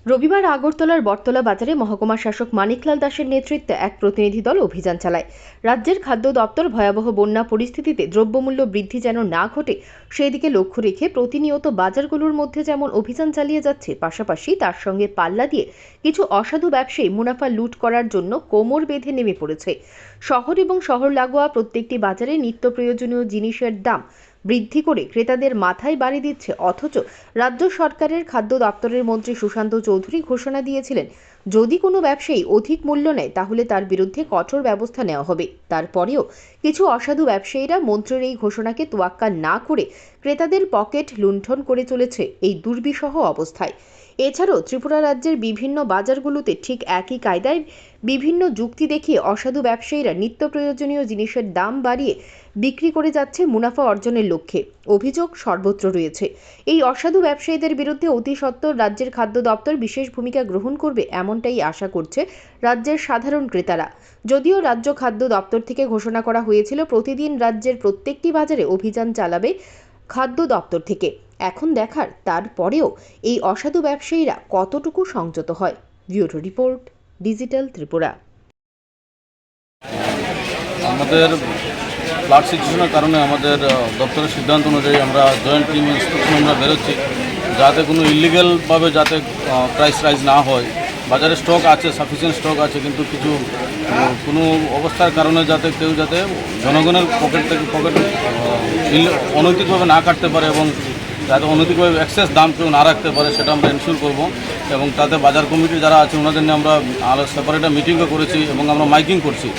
রবিবার আগরতলার বটতলা বাজারে মহকুমা শাসক মানিকলাল দাসের নেতৃত্বে এক প্রতিনিধি দল অভিযান চালায়। রাজ্যের খাদ্য দপ্তর ভয়াবহ বন্যা পরিস্থিতিতে দ্রব্যমূল্য বৃদ্ধি যেন না ঘটে সেই দিকে লক্ষ্য রেখে প্রতিনিয়ত বাজারগুলোর মধ্যে যেমন অভিযান চালিয়ে যাচ্ছে, পাশাপাশি তার সঙ্গে পাল্লা দিয়ে কিছু অসাধু ব্যবসায়ী মুনাফা লুট করার জন্য কোমর বেঁধে নেমে পড়েছে। শহর এবং শহর লাগোয়া প্রত্যেকটি বাজারে নিত্য প্রয়োজনীয় জিনিসের দাম বৃদ্ধি করে ক্রেতাদের মাথায় বাড়ি দিচ্ছে, অথচ রাজ্য সরকারের খাদ্য দপ্তরের মন্ত্রী সুশান্ত চৌধুরী ঘোষণা দিয়েছিলেন, যদি কোনো ব্যবসায়ী অধিক মূল্য নেয় তাহলে তার বিরুদ্ধে কঠোর ব্যবস্থা নেওয়া হবে। তারপরেও কিছু অসাধু ব্যবসায়ীরা মন্ত্রীর এই ঘোষণাকে তোয়াক্কা না করে ক্রেতাদের পকেট লুণ্ঠন করে চলেছে এই দুর্বিষহ অবস্থায়। এছাড়াও ত্রিপুরা রাজ্যের বিভিন্ন বাজারগুলোতে ঠিক একই কায়দায় বিভিন্ন যুক্তি দেখিয়ে অসাধু ব্যবসায়ীরা নিত্য প্রয়োজনীয় জিনিসের দাম বাড়িয়ে বিক্রি করে যাচ্ছে মুনাফা অর্জনের লক্ষ্যে। অভিযোগ সর্বত্র রয়েছে। এই অসাধু ব্যবসায়ীদের বিরুদ্ধে অতি সত্বর রাজ্যের খাদ্য দপ্তর বিশেষ ভূমিকা গ্রহণ করবে, এমনটাই আশা করছে রাজ্যের সাধারণ ক্রেতারা। যদিও রাজ্য খাদ্য দপ্তর থেকে ঘোষণা করা হয়েছিল প্রতিদিন রাজ্যের প্রত্যেকটি বাজারে অভিযান চালাবে খাদ্য দপ্তর থেকে, এখন দেখার তারপরেও এই অসাধু ব্যবসায়ীরা কতটুকু সংযত হয়। Bureau report, digital Tripura. আমাদের ফ্লাড সিচুয়েশনের কারণে আমাদের দপ্তরের সিদ্ধান্ত অনুযায়ী আমরা জয়েন্ট টিম ইন্সপেকশন আমরা বেরোচ্ছি, যাতে কোনো ইলিগ্যালভাবে যাতে প্রাইস রাইজ না হয়। বাজারে স্টক আছে, সাফিসিয়েন্ট স্টক আছে, কিন্তু কিছু কোনো অবস্থার কারণে যাতে কেউ যাতে জনগণের পকেট অনৈতিকভাবে না কাটতে পারে এবং যাতে অনৈতিকভাবে এক্সেস দাম কেউ না রাখতে পারে, সেটা আমরা এনশিওর করব। এবং তাতে বাজার কমিটি যারা আছে ওনাদের নিয়ে আমরা সেপারেট মিটিংও করেছি এবং আমরা মাইকিং করছি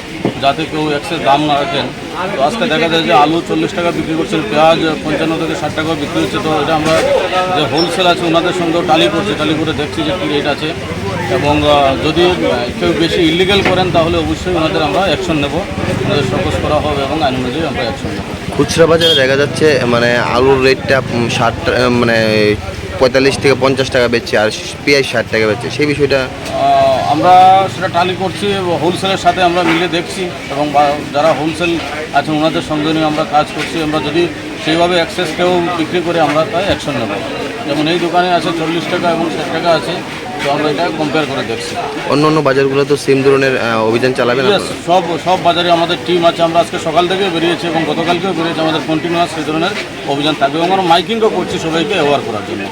যাতে কেউ এক্সেস দাম না রাখেন। তো আজকে দেখা যায় যে আলু 40 টাকা বিক্রি করছেন, পেঁয়াজ 55 থেকে 60 টাকা বিক্রি হচ্ছে। তো এটা আমরা যে হোলসেল আছে ওনাদের সঙ্গেও টালি করে দেখছি যে কী রেট আছে, এবং যদি কেউ বেশি ইলিগ্যাল করেন তাহলে অবশ্যই ওনাদের আমরা অ্যাকশন নেব, ওনাদের সকোজ করা হবে এবং আইন অনুযায়ী আমরা অ্যাকশন নেব। খুচরা বাজারে দেখা যাচ্ছে মানে আলুর রেটটা 45 থেকে 50 টাকা বেচছে, আর পেঁয়াজ 60 টাকা বেচছে, সেই বিষয়টা আমরা সেটা টালি করছি, হোলসেলের সাথে আমরা মিলে দেখছি এবং যারা হোলসেল আছেন ওনাদের সঙ্গে নিয়ে আমরা কাজ করছি। আমরা যদি সেইভাবে অ্যাক্সেস কেউ বিক্রি করে আমরা তাই অ্যাকশন নেব। যেমন এই দোকানে আছে 40 টাকা এবং 60 টাকা আছে, তো আমরা এটা কম্পেয়ার করে দেখছি। অন্য বাজারগুলো তো সেম ধরনের অভিযান চালাবেন? সব বাজারে আমাদের টিম আছে, আমরা আজকে সকাল থেকেও বেরিয়েছি এবং গতকালকেও বেরিয়েছি। আমাদের কন্টিনিউয়াস সেই ধরনের অভিযান থাকবে এবং আমরা মাইকিংও করছি সবাইকে অ্যাওয়ার করার জন্য।